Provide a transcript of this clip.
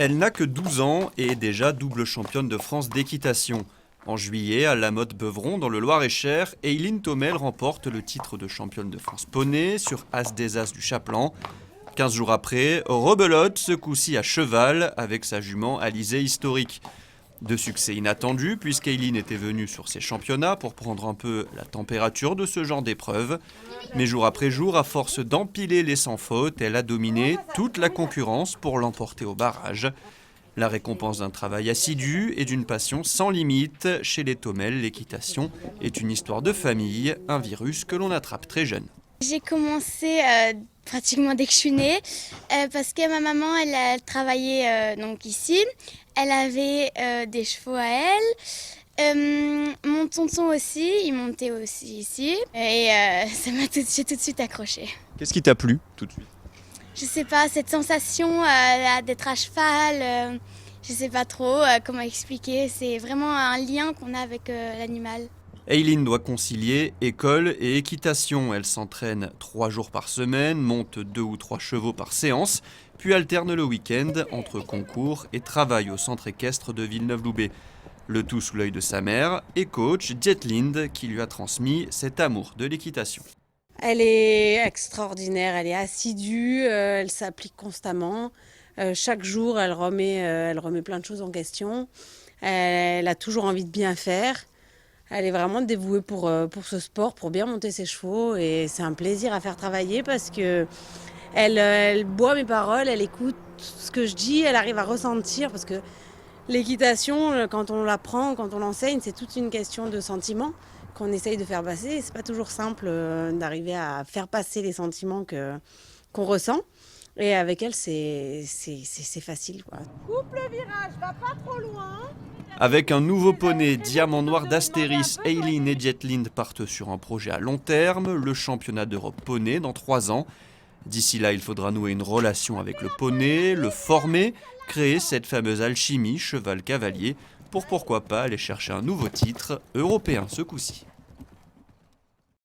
Elle n'a que 12 ans et est déjà double championne de France d'équitation. En juillet, à La Motte-Beuvron, dans le Loir-et-Cher, Eileen Thomel remporte le titre de championne de France poney sur As des As du Chaplan. 15 jours après, rebelote, ce coup-ci à cheval, avec sa jument Alizé historique. De succès inattendu, puisqu'Eileen était venue sur ces championnats pour prendre un peu la température de ce genre d'épreuve. Mais jour après jour, à force d'empiler les sans faute, elle a dominé toute la concurrence pour l'emporter au barrage. La récompense d'un travail assidu et d'une passion sans limite. Chez les Thomel, l'équitation est une histoire de famille, un virus que l'on attrape très jeune. J'ai commencé pratiquement dès que je suis née parce que ma maman elle travaillait donc ici. Elle avait des chevaux à elle. Mon tonton aussi, il montait aussi ici. Et j'ai tout de suite accroché. Qu'est-ce qui t'a plu tout de suite ? Je sais pas, cette sensation d'être à cheval, je sais pas trop comment expliquer. C'est vraiment un lien qu'on a avec l'animal. Eileen doit concilier école et équitation. Elle s'entraîne 3 jours par semaine, monte 2 ou 3 chevaux par séance, puis alterne le week-end entre concours et travail au centre équestre de Villeneuve-Loubet. Le tout sous l'œil de sa mère et coach Dietlind qui lui a transmis cet amour de l'équitation. Elle est extraordinaire, elle est assidue, elle s'applique constamment. Chaque jour, elle remet plein de choses en question. Elle a toujours envie de bien faire. Elle est vraiment dévouée pour ce sport, pour bien monter ses chevaux. Et c'est un plaisir à faire travailler parce que elle boit mes paroles, elle écoute ce que je dis, elle arrive à ressentir. Parce que l'équitation, quand on l'apprend, quand on l'enseigne, c'est toute une question de sentiments qu'on essaye de faire passer. C'est pas toujours simple d'arriver à faire passer les sentiments qu'on ressent. Et avec elle, c'est facile, quoi. Coupe le virage, va pas trop loin. Avec un nouveau poney diamant noir d'Astéris, Eileen et Dietlind partent sur un projet à long terme, le championnat d'Europe poney dans 3 ans. D'ici là, il faudra nouer une relation avec le poney, le former, créer cette fameuse alchimie cheval-cavalier pour pourquoi pas aller chercher un nouveau titre européen ce coup-ci.